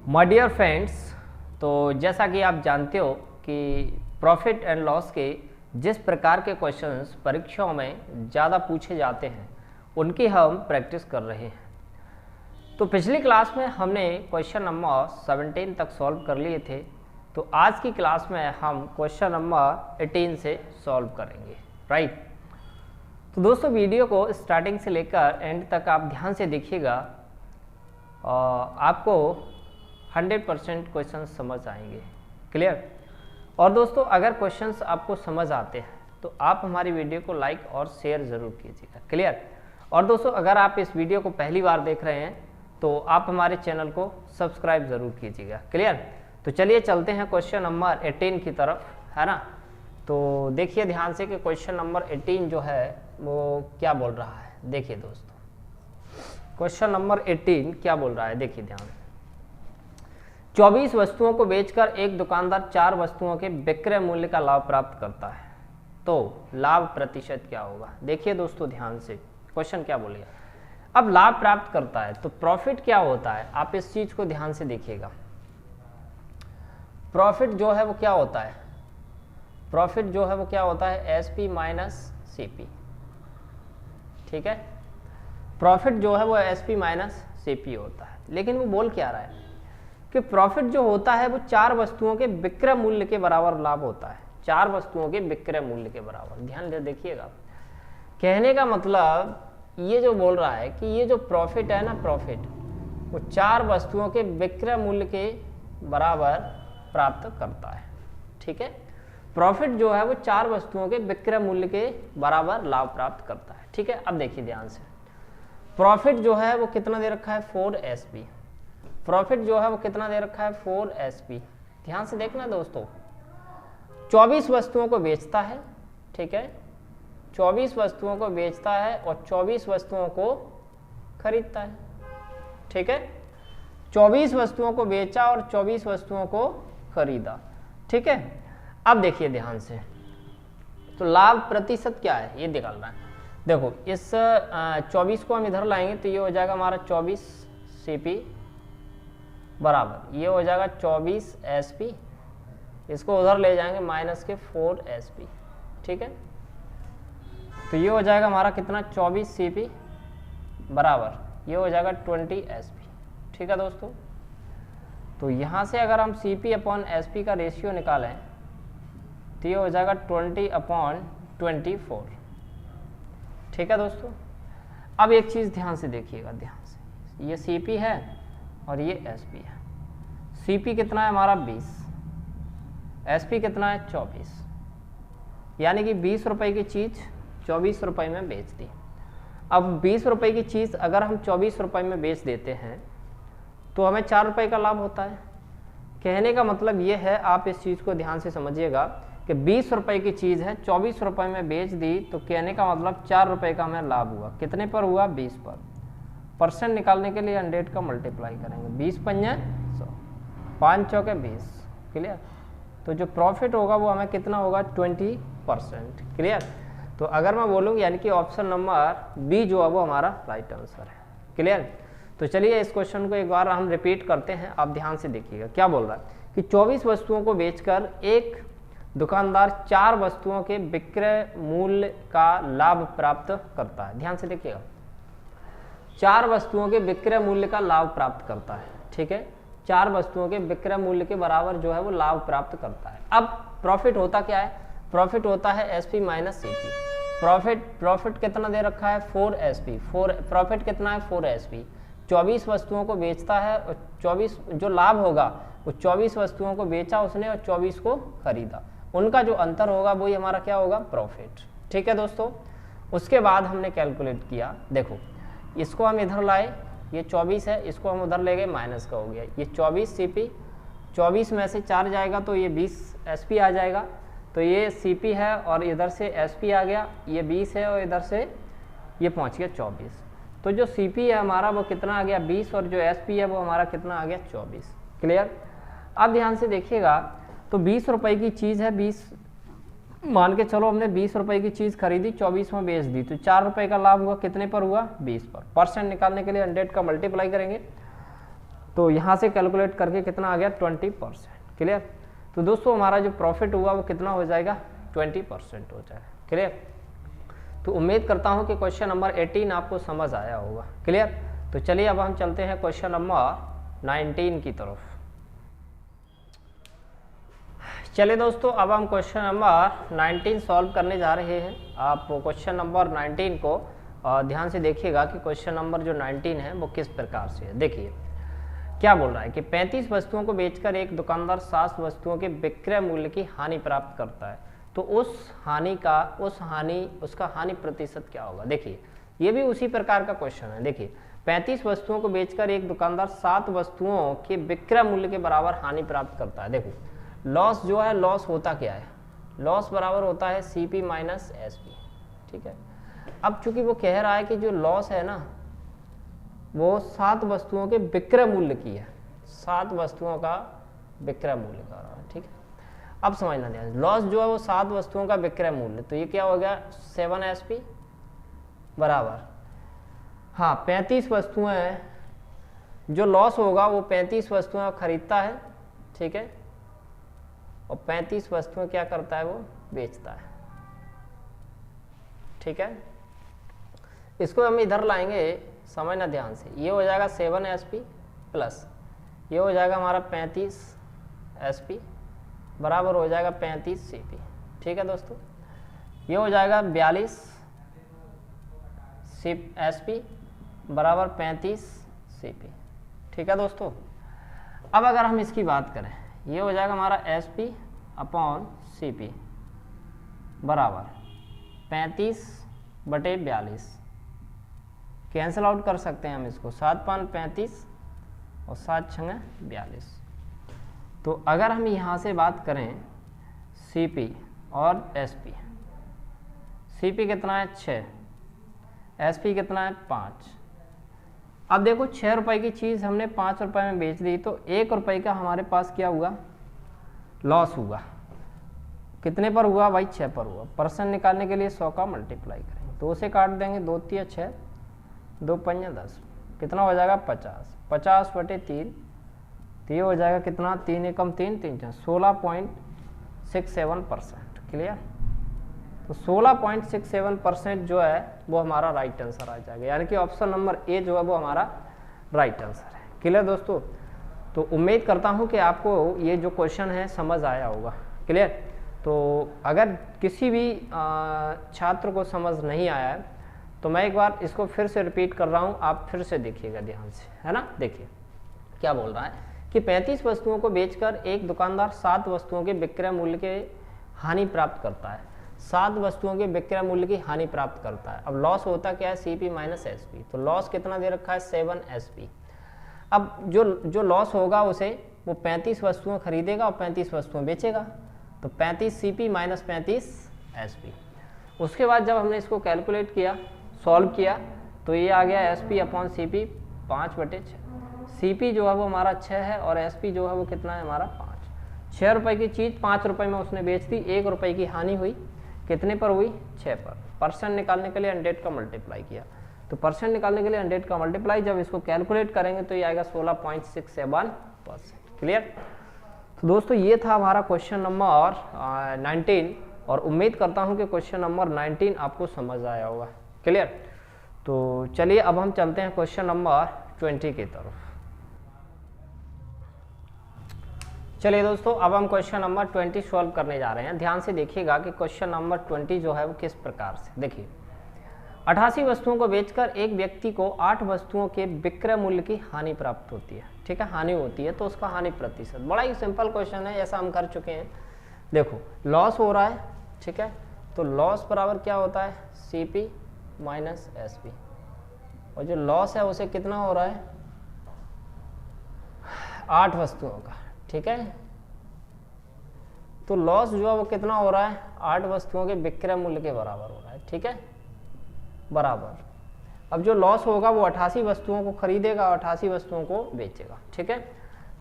My dear friends, तो जैसा कि आप जानते हो कि प्रॉफिट एंड लॉस के जिस प्रकार के क्वेश्चंस परीक्षाओं में ज़्यादा पूछे जाते हैं उनकी हम प्रैक्टिस कर रहे हैं। तो पिछली क्लास में हमने क्वेश्चन नंबर 17 तक सॉल्व कर लिए थे। तो आज की क्लास में हम क्वेश्चन नंबर 18 से सॉल्व करेंगे, राइट। तो दोस्तों वीडियो को स्टार्टिंग से लेकर एंड तक आप ध्यान से देखिएगा, आपको 100% क्वेश्चन समझ आएंगे, क्लियर। और दोस्तों अगर क्वेश्चंस आपको समझ आते हैं तो आप हमारी वीडियो को लाइक और शेयर ज़रूर कीजिएगा, क्लियर। और दोस्तों अगर आप इस वीडियो को पहली बार देख रहे हैं तो आप हमारे चैनल को सब्सक्राइब ज़रूर कीजिएगा, क्लियर। तो चलिए चलते हैं क्वेश्चन नंबर 18 की तरफ, है ना। तो देखिए ध्यान से कि क्वेश्चन नंबर 18 जो है वो क्या बोल रहा है। देखिए दोस्तों क्वेश्चन नंबर 18 क्या बोल रहा है, देखिए ध्यान से। 24 वस्तुओं को बेचकर एक दुकानदार 4 वस्तुओं के विक्रय मूल्य का लाभ प्राप्त करता है, तो लाभ प्रतिशत क्या होगा। देखिए दोस्तों ध्यान से क्वेश्चन क्या बोलेगा। अब लाभ प्राप्त करता है तो प्रॉफिट क्या होता है, आप इस चीज को ध्यान से देखिएगा। प्रॉफिट जो है वो क्या होता है, प्रॉफिट जो है वो क्या होता है, एसपी माइनस सीपी, ठीक है। प्रॉफिट जो है वो एसपी माइनस सीपी होता है। लेकिन वो बोल क्या रहा है कि प्रॉफिट जो होता है वो 4 वस्तुओं के विक्रय मूल्य के बराबर लाभ होता है, 4 वस्तुओं के विक्रय मूल्य के बराबर। ध्यान दे देखिएगा, कहने का मतलब ये जो बोल रहा है कि ये जो प्रॉफिट है ना, प्रॉफिट वो 4 वस्तुओं के विक्रय मूल्य के बराबर प्राप्त करता है, ठीक है। प्रॉफिट जो है वो 4 वस्तुओं के विक्रय मूल्य के बराबर लाभ प्राप्त करता है, ठीक है। अब देखिए ध्यान से, प्रॉफिट जो है वो कितना दे रखा है, 4SP। प्रॉफिट जो है वो कितना दे रखा है, 4SP। ध्यान से देखना दोस्तों, 24 वस्तुओं को बेचता है, ठीक है। 24 वस्तुओं को बेचता है और 24 वस्तुओं को खरीदता है, ठीक है। 24 वस्तुओं को बेचा और 24 वस्तुओं को खरीदा, ठीक है। अब देखिए ध्यान से, तो लाभ प्रतिशत क्या है ये निकालना है। देखो इस 24 को हम इधर लाएंगे तो ये हो जाएगा हमारा 24 CP बराबर, ये हो जाएगा 24 SP। इसको उधर ले जाएंगे माइनस के 4 SP, ठीक है। तो ये हो जाएगा हमारा कितना, 24 CP बराबर, ये हो जाएगा 20 SP, ठीक है दोस्तों। तो यहाँ से अगर हम CP/SP का रेशियो निकालें तो ये हो जाएगा 20/24, ठीक है दोस्तों। अब एक चीज़ ध्यान से देखिएगा, ध्यान से, ये CP है और ये SP है। CP कितना है हमारा 20, SP कितना है 24, यानी कि 20 रुपए की चीज़ 24 रुपए में बेच दी। अब 20 रुपए की चीज़ अगर हम 24 रुपए में बेच देते हैं तो हमें 4 रुपए का लाभ होता है। कहने का मतलब ये है, आप इस चीज़ को ध्यान से समझिएगा कि 20 रुपए की चीज़ है 24 रुपए में बेच दी, तो कहने का मतलब 4 रुपए का हमें लाभ हुआ। कितने पर हुआ, 20 पर। परसेंट निकालने के लिए 100 का मल्टीप्लाई करेंगे, 20 पंजे 100, 5 चौके 20, क्लियर। तो जो प्रॉफिट होगा वो हमें कितना होगा, 20%, क्लियर। तो अगर मैं बोलूँ यानी कि ऑप्शन नंबर बी जो है वो हमारा राइट आंसर है, क्लियर। तो चलिए इस क्वेश्चन को एक बार हम रिपीट करते हैं, आप ध्यान से देखिएगा क्या बोल रहा है कि 24 वस्तुओं को बेचकर एक दुकानदार 4 वस्तुओं के विक्रय मूल्य का लाभ प्राप्त करता है। ध्यान से देखिएगा, 4 वस्तुओं के विक्रय मूल्य का लाभ प्राप्त करता है, ठीक है। 4 वस्तुओं के विक्रय मूल्य के बराबर जो है वो लाभ प्राप्त करता है। अब प्रॉफिट होता क्या है, प्रॉफिट होता है SP माइनस CP। प्रॉफिट कितना दे रखा है, 4SP। प्रॉफिट कितना है, 4SP। 24 वस्तुओं को बेचता है और 24 जो लाभ होगा वो 24 वस्तुओं को बेचा उसने और 24 को खरीदा, उनका जो अंतर होगा वही हमारा क्या होगा, प्रॉफिट, ठीक है दोस्तों। उसके बाद हमने कैलकुलेट किया, देखो इसको हम इधर लाए, ये 24 है, इसको हम उधर ले गए, माइनस का हो गया, ये 24 CP। 24 में से 4 जाएगा तो ये 20 SP आ जाएगा, तो ये CP है और इधर से SP आ गया, ये 20 है और इधर से ये पहुंच गया 24। तो जो CP है हमारा वो कितना आ गया, 20, और जो SP है वो हमारा कितना आ गया, 24, क्लियर। अब ध्यान से देखिएगा, तो 20 रुपए की चीज़ है, 20 मान के चलो हमने 20 रुपए की चीज़ खरीदी, 24 में बेच दी, तो 4 रुपए का लाभ हुआ, कितने पर हुआ, 20 पर। परसेंट निकालने के लिए 100 का मल्टीप्लाई करेंगे तो यहाँ से कैलकुलेट करके कितना आ गया 20%। क्लियर। तो दोस्तों हमारा जो प्रॉफिट हुआ वो कितना हो जाएगा 20% हो जाएगा। क्लियर। तो उम्मीद करता हूँ कि क्वेश्चन नंबर 18 आपको समझ आया होगा। क्लियर। तो चलिए अब हम चलते हैं क्वेश्चन नंबर 19 की तरफ। चलिए दोस्तों अब हम क्वेश्चन नंबर 19 सॉल्व करने जा रहे हैं। आप क्वेश्चन नंबर 19 को ध्यान से देखिएगा कि क्वेश्चन नंबर जो 19 है वो किस प्रकार से है। देखिए क्या बोल रहा है कि 35 वस्तुओं को बेचकर एक दुकानदार 60 वस्तुओं के विक्रय मूल्य की हानि प्राप्त करता है, तो उसका हानि प्रतिशत क्या होगा। देखिए ये भी उसी प्रकार का क्वेश्चन है। देखिए 35 वस्तुओं को बेचकर एक दुकानदार 7 वस्तुओं के विक्रय मूल्य के बराबर हानि प्राप्त करता है। देखो लॉस जो है, लॉस होता क्या है, लॉस बराबर होता है CP माइनस SP। ठीक है। अब चूंकि वो कह रहा है कि जो लॉस है ना वो 7 वस्तुओं के विक्रय मूल्य की है, 7 वस्तुओं का विक्रय मूल्य का रहा है। ठीक है। अब समझना ध्यान, लॉस जो है वो 7 वस्तुओं का विक्रय मूल्य, तो ये क्या हो गया 7 SP बराबर, हाँ 35 वस्तुएं हैं, जो लॉस होगा वो 35 वस्तुएं खरीदता है। ठीक है। और 35 वस्तुएं क्या करता है वो बेचता है। ठीक है। इसको हम इधर लाएंगे, समझना ध्यान से, ये हो जाएगा 7 SP प्लस ये हो जाएगा हमारा 35 SP बराबर हो जाएगा 35 CP। ठीक है दोस्तों। ये हो जाएगा 42 SP बराबर 35 CP। ठीक है दोस्तों। अब अगर हम इसकी बात करें, ये हो जाएगा हमारा SP अपॉन CP बराबर 35/42, कैंसिल आउट कर सकते हैं हम इसको, 7 5 35 और 7 6 42। तो अगर हम यहाँ से बात करें CP और SP, CP कितना है 6, SP कितना है 5। अब देखो 6 रुपए की चीज़ हमने 5 रुपए में बेच दी, तो 1 रुपए का हमारे पास क्या हुआ लॉस हुआ। कितने पर हुआ भाई 6 पर हुआ। परसेंट निकालने के लिए 100 का मल्टीप्लाई करेंगे, 2 से काट देंगे, 2 3 6 2 5 10, कितना हो जाएगा 50, 50/3, तो ये हो जाएगा कितना 3 एकम 3 3 4 16.67%। क्लियर। तो 16.67% जो है वो हमारा राइट आंसर आ जाएगा, यानी कि ऑप्शन नंबर ए जो है वो हमारा राइट आंसर है। क्लियर दोस्तों। तो उम्मीद करता हूँ कि आपको ये जो क्वेश्चन है समझ आया होगा। क्लियर। तो अगर किसी भी छात्र को समझ नहीं आया है तो मैं एक बार इसको फिर से रिपीट कर रहा हूँ, आप फिर से देखिएगा ध्यान से, है ना। देखिए क्या बोल रहा है कि 35 वस्तुओं को बेचकर एक दुकानदार 7 वस्तुओं के विक्रय मूल्य के हानि प्राप्त करता है, 7 वस्तुओं के विक्रय मूल्य की हानि प्राप्त करता है। अब लॉस होता क्या है CP माइनस SP, तो लॉस कितना दे रखा है 7 SP। अब जो लॉस होगा उसे वो 35 वस्तुएं खरीदेगा और 35 वस्तुएं बेचेगा, तो 35 CP माइनस 35 SP। उसके बाद जब हमने इसको कैलकुलेट किया, सॉल्व किया, तो ये आ गया SP अपॉन CP 5/6। CP जो है वो हमारा 6 है और SP जो है वो कितना है हमारा 5। 6 रुपए की चीज़ 5 रुपए में उसने बेच दी, 1 रुपए की हानि हुई, कितने पर हुई 6 पर। परसेंट निकालने के लिए 100 का मल्टीप्लाई किया, तो परसेंट निकालने के लिए 100 का मल्टीप्लाई, जब इसको कैलकुलेट करेंगे तो ये आएगा 16.67%। क्लियर। तो दोस्तों ये था हमारा क्वेश्चन नंबर 19 और उम्मीद करता हूँ कि क्वेश्चन नंबर 19 आपको समझ आया होगा। क्लियर। तो चलिए अब हम चलते हैं क्वेश्चन नंबर 20 की तरफ। चलिए दोस्तों अब हम क्वेश्चन नंबर 20 सॉल्व करने जा रहे हैं। ध्यान से देखिएगा कि क्वेश्चन नंबर 20 जो है वो किस प्रकार से। देखिए 88 वस्तुओं को बेचकर एक व्यक्ति को 8 वस्तुओं के विक्रय मूल्य की हानि प्राप्त होती है। ठीक है, हानि होती है, तो उसका हानि प्रतिशत। बड़ा ही सिंपल क्वेश्चन है, ऐसा हम कर चुके हैं। देखो लॉस हो रहा है, ठीक है, तो लॉस बराबर क्या होता है CP माइनस SP, और जो लॉस है उसे कितना हो रहा है 8 वस्तुओं का। ठीक है, तो लॉस जो है वो कितना हो रहा है 8 वस्तुओं के विक्रय मूल्य के बराबर हो रहा है। ठीक है, बराबर। अब जो लॉस होगा वो 88 वस्तुओं को खरीदेगा और 88 वस्तुओं को बेचेगा। ठीक है,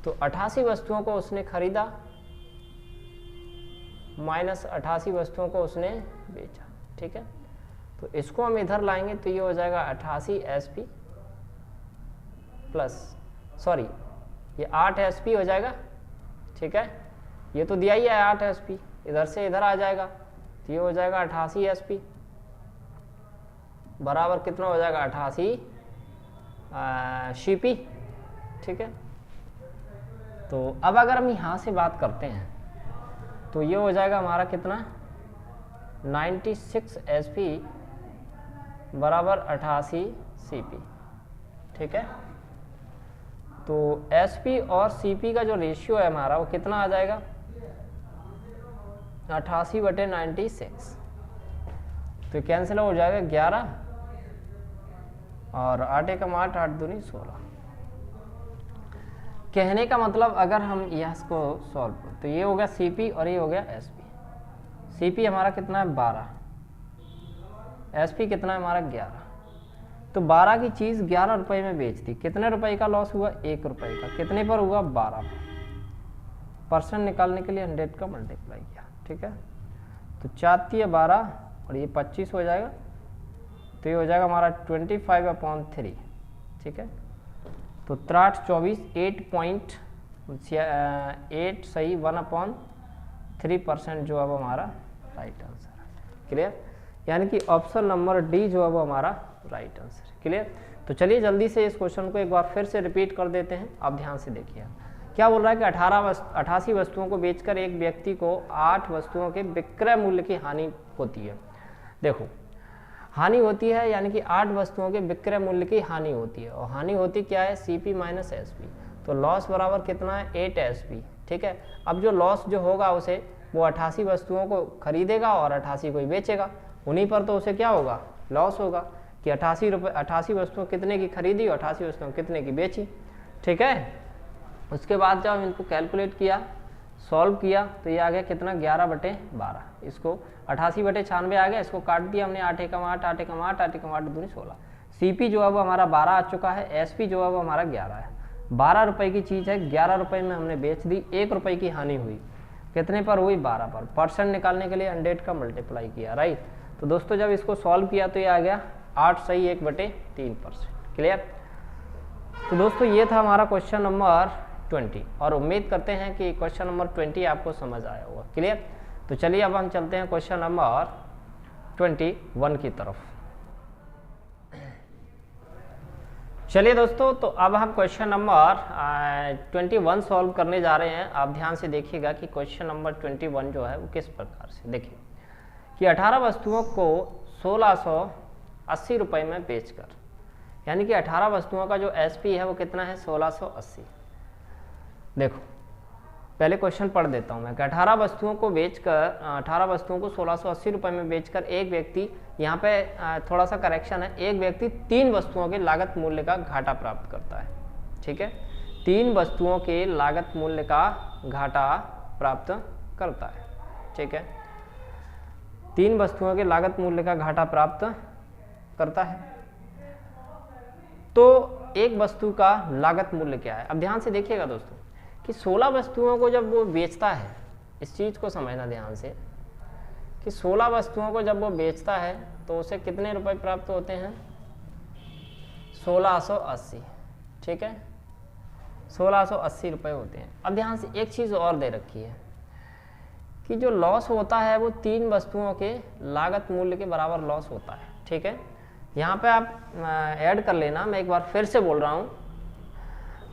तो 88 वस्तुओं को उसने खरीदा माइनस 88 वस्तुओं को उसने बेचा। ठीक है, तो इसको हम इधर लाएंगे तो ये हो जाएगा 88 SP प्लस ये 8 SP हो जाएगा, ठीक है। ये तो दिया ही है 8 SP, इधर से इधर आ जाएगा तो ये हो जाएगा 88 SP बराबर कितना हो जाएगा 88 CP, ठीक है। तो अब अगर हम यहाँ से बात करते हैं तो ये हो जाएगा हमारा कितना 96 SP बराबर 88 CP, ठीक है। तो SP और CP का जो रेशियो है हमारा वो कितना आ जाएगा 88/96, तो कैंसिल हो जाएगा 11 और 8 एकम 8, 8 दूनी 16। कहने का मतलब अगर हम इसको सॉल्व तो ये हो गया CP और ये हो गया SP। CP हमारा कितना है 12, SP कितना है हमारा 11। तो 12 की चीज़ 11 रुपये में बेच दी, कितने रुपए का लॉस हुआ 1 रुपये का, कितने पर हुआ 12 परसेंट निकालने के लिए 100 का मल्टीप्लाई किया, ठीक है। तो 4 × 12 और ये 25 हो जाएगा, तो ये हो जाएगा हमारा 25/3, ठीक है। तो 3 × 8 = 24, 8 सही 1/3% जो अब हमारा राइट आंसर है। क्लियर, यानी कि ऑप्शन नंबर डी जो अब हमारा राइट आंसर है। क्लियर, तो चलिए जल्दी से इस क्वेश्चन को एक बार फिर से रिपीट कर देते हैं। आप ध्यान से देखिए क्या बोल रहा है कि 88 वस्तुओं को बेचकर एक व्यक्ति को 8 वस्तुओं के विक्रय मूल्य की हानि होती है। देखो हानि होती है यानी कि 8 वस्तुओं के विक्रय मूल्य की हानि होती है, और हानि होती क्या है CP - SP। तो लॉस बराबर कितना है 8 SP, ठीक है। अब जो लॉस जो होगा उसे वो 88 वस्तुओं को खरीदेगा और 88 को ही बेचेगा, उन्हीं पर तो उसे क्या होगा लॉस होगा कि 88 वस्तुओं कितने की खरीदी और 88 वस्तुओं कितने की बेची, ठीक है। उसके बाद जब इनको कैलकुलेट किया सॉल्व किया तो ये आ गया कितना 11/12, इसको 88/96 आ गया, इसको काट दिया हमने 8 एकम 8, 8 एकम 8, 8 एकम 8 दूनी 16। CP जो अब हमारा 12 आ चुका है, SP जो अब हमारा 11 है। 12 रुपये की चीज़ है, 11 रुपये में हमने बेच दी, 1 रुपये की हानि हुई, कितने पर हुई 12 पर। परसेंट निकालने के लिए 100 का मल्टीप्लाई किया, राइट। तो दोस्तों जब इसको सॉल्व किया तो ये आ गया 8 सही 1/3%। क्लियर, तो दोस्तों ये था हमारा क्वेश्चन नंबर 20, और उम्मीद करते हैं कि क्वेश्चन नंबर 20 आपको समझ आया होगा। क्लियर, तो चलिए अब हम चलते हैं क्वेश्चन नंबर 21 की तरफ। चलिए दोस्तों, तो अब हम क्वेश्चन नंबर 21 सॉल्व करने जा रहे हैं। आप ध्यान से देखिएगा कि क्वेश्चन नंबर 21 जो है वो किस प्रकार से, देखिए कि 18 वस्तुओं को 1680 रुपये में बेचकर, यानी कि 18 वस्तुओं का जो SP है वो कितना है 1680। देखो पहले क्वेश्चन पढ़ देता हूँ मैं कि 18 वस्तुओं को 1680 रुपये में बेचकर एक व्यक्ति, यहाँ पे थोड़ा सा करेक्शन है, एक व्यक्ति 3 वस्तुओं के लागत मूल्य का घाटा प्राप्त करता है, ठीक है। 3 वस्तुओं के लागत मूल्य का घाटा प्राप्त करता है, ठीक है। 3 वस्तुओं के लागत मूल्य का घाटा प्राप्त करता है। तो एक वस्तु का लागत मूल्य क्या है, अब ध्यान से देखिएगा दोस्तों कि 16 वस्तुओं को जब वो बेचता है, इस चीज़ को समझना ध्यान से कि 16 वस्तुओं को जब वो बेचता है तो उसे कितने रुपए प्राप्त होते हैं 1680, ठीक है। 1680 रुपये होते हैं। अब ध्यान से एक चीज़ और दे रखी है कि जो लॉस होता है वो 3 वस्तुओं के लागत मूल्य के बराबर लॉस होता है, ठीक है। यहाँ पे आप ऐड कर लेना, मैं एक बार फिर से बोल रहा हूँ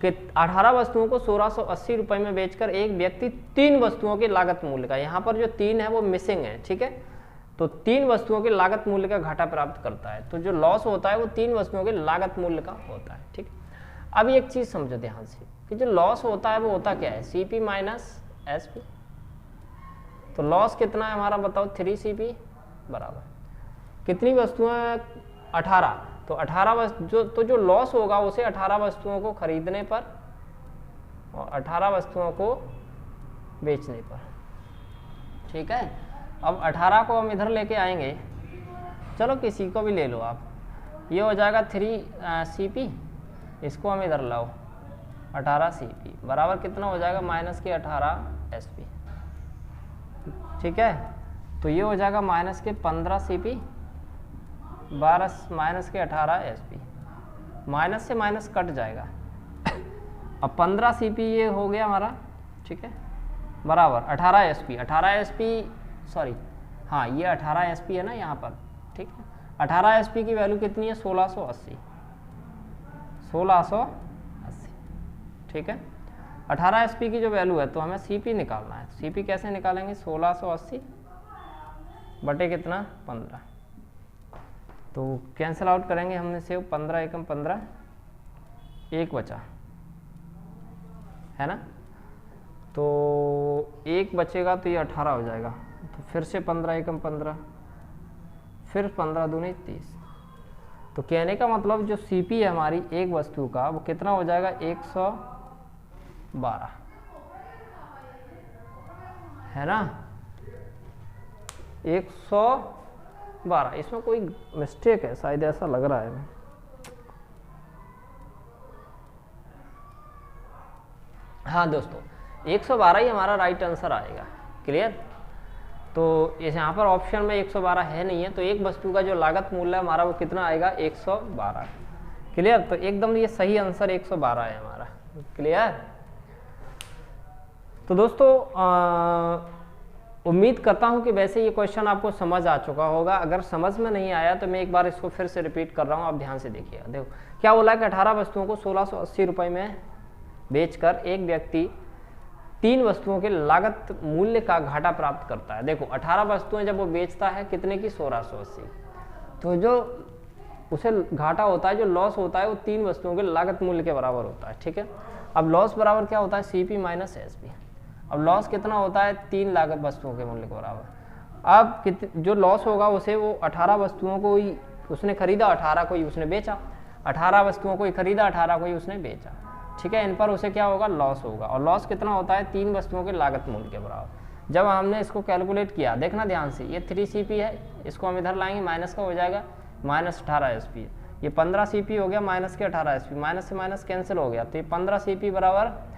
कि 18 वस्तुओं को 1680 रुपये में बेचकर एक व्यक्ति 3 वस्तुओं के लागत मूल्य का, यहाँ पर जो 3 है वो मिसिंग है, ठीक है। तो 3 वस्तुओं के लागत मूल्य का घाटा प्राप्त करता है। तो जो लॉस होता है वो 3 वस्तुओं के लागत मूल्य का होता है, ठीक। अब एक चीज़ समझो ध्यान से कि जो लॉस होता है वो होता क्या है CP - SP। तो लॉस कितना है हमारा बताओ 3 CP बराबर कितनी वस्तुएं 18। तो 18 जो लॉस होगा उसे 18 वस्तुओं को खरीदने पर और 18 वस्तुओं को बेचने पर, ठीक है। अब 18 को हम इधर लेके आएंगे, चलो किसी को भी ले लो आप, ये हो जाएगा 3 CP, इसको हम इधर लाओ 18 CP बराबर कितना हो जाएगा -18 SP, ठीक है। तो ये हो जाएगा -15 CP 12 -18 SP, माइनस से माइनस कट जाएगा अब 15 CP ये हो गया हमारा, ठीक है, बराबर 18 SP, 18 SP सॉरी हाँ ये 18 SP है ना यहाँ पर, ठीक है। 18 SP की वैल्यू कितनी है 1680, 1680, ठीक है। 18 SP की जो वैल्यू है तो हमें CP निकालना है। CP कैसे निकालेंगे, 1680 बटे कितना 15, तो कैंसिल आउट करेंगे हमने से 15 एकम 15, एक बचा है ना, तो एक बचेगा तो ये 18 हो जाएगा, तो फिर से 15 एकम 15, फिर 15 दूनी 30। तो कहने का मतलब जो CP है हमारी एक वस्तु का वो कितना हो जाएगा 112, है ना, 112। इसमें कोई मिस्टेक है शायद, ऐसा लग रहा है। हाँ दोस्तों 112 ही हमारा राइट आंसर आएगा, क्लियर। तो इस यहाँ पर ऑप्शन में 112 है नहीं है, तो एक वस्तु का जो लागत मूल्य है हमारा वो कितना आएगा 112, क्लियर। तो एकदम ये सही आंसर 112 है हमारा, क्लियर। तो दोस्तों उम्मीद करता हूँ कि वैसे ये क्वेश्चन आपको समझ आ चुका होगा। अगर समझ में नहीं आया तो मैं एक बार इसको फिर से रिपीट कर रहा हूँ, आप ध्यान से देखिएगा। देखो क्या बोला है कि 18 वस्तुओं को 1680 रुपये में बेचकर एक व्यक्ति 3 वस्तुओं के लागत मूल्य का घाटा प्राप्त करता है। देखो 18 वस्तुएं जब वो बेचता है कितने की 1680, तो जो उसे घाटा होता है, जो लॉस होता है वो 3 वस्तुओं के लागत मूल्य के बराबर होता है, ठीक है। अब लॉस बराबर क्या होता है CP माइनस SP। अब लॉस कितना होता है 3 लागत वस्तुओं के मूल्य के बराबर। अब जो लॉस होगा उसे वो 18 वस्तुओं को ही उसने खरीदा, 18 को ही उसने बेचा, 18 वस्तुओं को ही खरीदा, 18 को ही उसने बेचा, ठीक है। इन पर उसे क्या होगा लॉस होगा, और लॉस कितना होता है 3 वस्तुओं के लागत मूल्य के बराबर। जब हमने इसको कैलकुलेट किया, देखना ध्यान से, ये 3 CP है, इसको हम इधर लाएंगे, माइनस का हो जाएगा माइनस 18 SP। ये 15 CP हो गया माइनस के 18 SP, माइनस से माइनस कैंसिल हो गया, तो ये 15 CP बराबर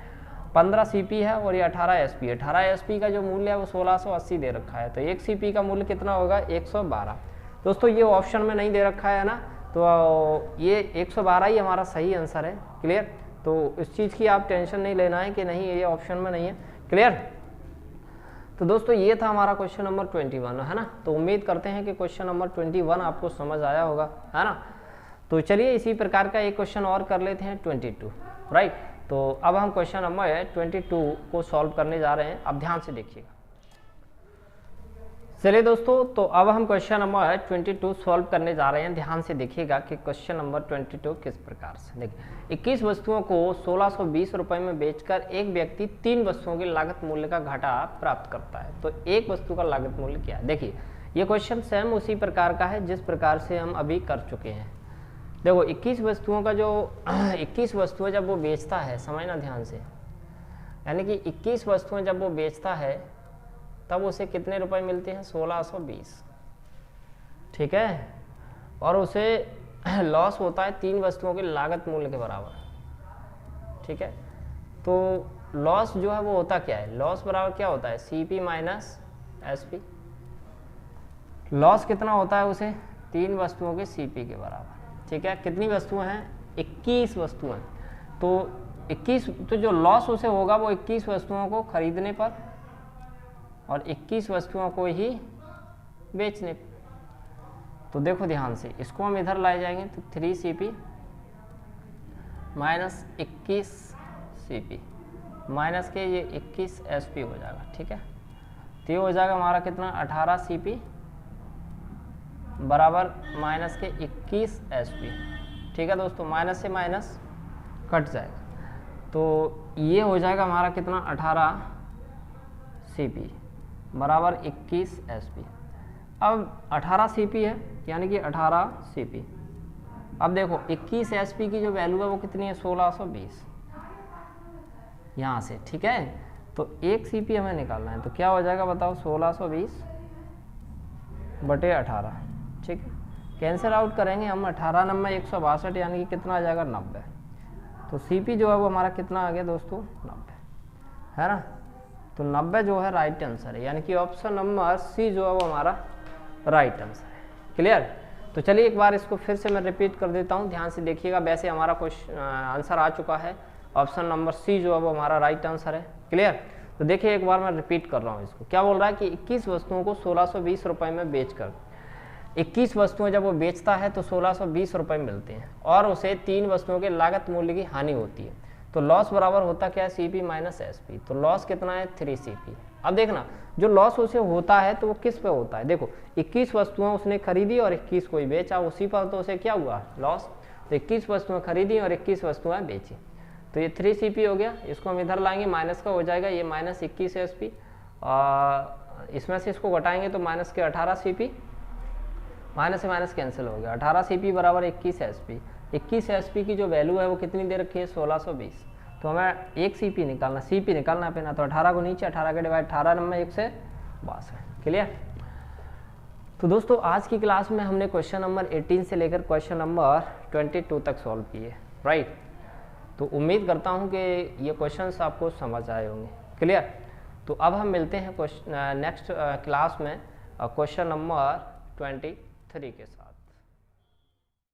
15 CP है और ये 18 SP। 18 SP का जो मूल्य है वो 1680 दे रखा है, तो 1 CP का मूल्य कितना होगा 112। दोस्तों ये ऑप्शन में नहीं दे रखा है ना, तो ये 112 ही हमारा सही आंसर है, क्लियर। तो इस चीज़ की आप टेंशन नहीं लेना है कि नहीं ये ऑप्शन में नहीं है, क्लियर। तो दोस्तों ये था हमारा क्वेश्चन नंबर 21, है ना। तो उम्मीद करते हैं कि क्वेश्चन नंबर 21 आपको समझ आया होगा, है ना। तो चलिए इसी प्रकार का एक क्वेश्चन और कर लेते हैं 22, राइट। तो अब हम क्वेश्चन नंबर 22 को सॉल्व करने जा रहे हैं, अब ध्यान से देखिएगा। चलिए दोस्तों, तो अब हम क्वेश्चन नंबर 22 सॉल्व करने जा रहे हैं। ध्यान से देखिएगा कि क्वेश्चन नंबर 22 किस प्रकार से। देखिए 21 वस्तुओं को 1620 रुपये में बेचकर एक व्यक्ति 3 वस्तुओं की लागत मूल्य का घाटा प्राप्त करता है, तो एक वस्तु का लागत मूल्य क्या है। देखिए ये क्वेश्चन सेम उसी प्रकार का है जिस प्रकार से हम अभी कर चुके हैं। देखो 21 वस्तुओं का जो 21 वस्तुएं जब वो बेचता है, समझना ध्यान से, यानी कि 21 वस्तुएं जब वो बेचता है तब उसे कितने रुपए मिलते हैं 1620, ठीक है। और उसे लॉस होता है 3 वस्तुओं के लागत मूल्य के बराबर, ठीक है। तो लॉस जो है वो होता क्या है, लॉस बराबर क्या होता है CP माइनस SP। लॉस कितना होता है उसे 3 वस्तुओं के CP के बराबर, ठीक है। कितनी वस्तुएं हैं 21 वस्तुएं, तो 21, तो जो लॉस उसे होगा वो 21 वस्तुओं को खरीदने पर और 21 वस्तुओं को ही बेचने पर। तो देखो ध्यान से, इसको हम इधर लाए जाएंगे तो 3 CP माइनस 21 CP माइनस के ये 21 SP हो जाएगा, ठीक है। तो ये हो जाएगा हमारा कितना 18 CP बराबर माइनस के 21 SP, ठीक है दोस्तों। माइनस से माइनस कट जाएगा, तो ये हो जाएगा हमारा कितना 18 CP बराबर 21 SP। अब 18 CP है यानी कि 18 CP। अब देखो 21 SP की जो वैल्यू है वो कितनी है 1620 यहाँ से, ठीक है। तो 1 CP हमें निकालना है, तो क्या हो जाएगा बताओ 1620 बटे 18, ठीक है। कैंसिल आउट करेंगे हम, 18 नंबर 162 यानी कि कितना आ जाएगा 90। तो CP जो है वो हमारा कितना आ गया दोस्तों 90, है ना। तो 90 जो है राइट आंसर है, यानी कि ऑप्शन नंबर C जो है वो हमारा राइट आंसर है, क्लियर। तो चलिए एक बार इसको फिर से मैं रिपीट कर देता हूँ, ध्यान से देखिएगा। वैसे हमारा क्वेश्चन आंसर आ चुका है ऑप्शन नंबर सी जो है वो हमारा राइट आंसर है। क्लियर। तो देखिए एक बार मैं रिपीट कर रहा हूँ इसको। क्या बोल रहा है कि 21 वस्तुओं को 1620 रुपये में बेचकर, 21 वस्तुएं जब वो बेचता है तो 1620 रुपये मिलते हैं और उसे 3 वस्तुओं के लागत मूल्य की हानि होती है, तो लॉस बराबर होता क्या है, CP माइनस SP। तो लॉस कितना है, 3CP। अब देखना जो लॉस उसे होता है तो वो किस पे होता है, देखो 21 वस्तुएं उसने खरीदी और 21 को ही बेचा, उसी पर तो उसे क्या हुआ, लॉस। तो 21 वस्तुएं खरीदी और 21 वस्तुएं बेची, तो ये 3CP हो गया। इसको हम इधर लाएंगे, माइनस का हो जाएगा ये माइनस 21 SP, और इसमें से इसको घटाएंगे तो माइनस के 18 CP, माइनस से माइनस कैंसिल हो गया, 18 CP बराबर 21 SP। 21 SP की जो वैल्यू है वो कितनी दे रखी है, 1620। तो हमें एक CP निकालना, CP निकालना पे ना, तो 18 को नीचे, 18 के डिवाइड 18 नंबर 1 से 62। क्लियर। तो दोस्तों आज की क्लास में हमने क्वेश्चन नंबर 18 से लेकर क्वेश्चन नंबर 22 तक सॉल्व किए, राइट। तो उम्मीद करता हूँ कि ये क्वेश्चंस आपको समझ आए होंगे। क्लियर। तो अब हम मिलते हैं नेक्स्ट क्लास में क्वेश्चन नंबर 23 के साथ।